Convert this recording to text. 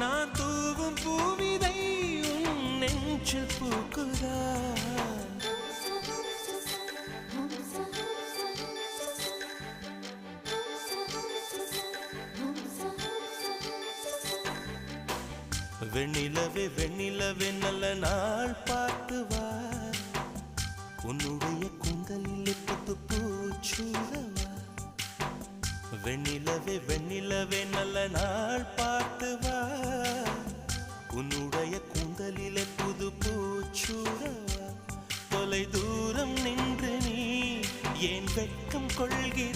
நான் தூவும் பூவிதை உன் நெஞ்சில் பூக்குதா வெண்ணிலவே வெண்ணிலவே நல்ல நாள் பார்த்து வா உன்னுடைய கூந்தலில் புத்து பூச்சூடவா வெண்ணிலவே வெண்ணிலவே நல்ல நாள் பார்த்து வா உன்னுடைய கூந்தலில் புது பூச்சூடவா தொலை தூரம் நின்று நீ ஏன் வெட்கம் கொள்கிறாய்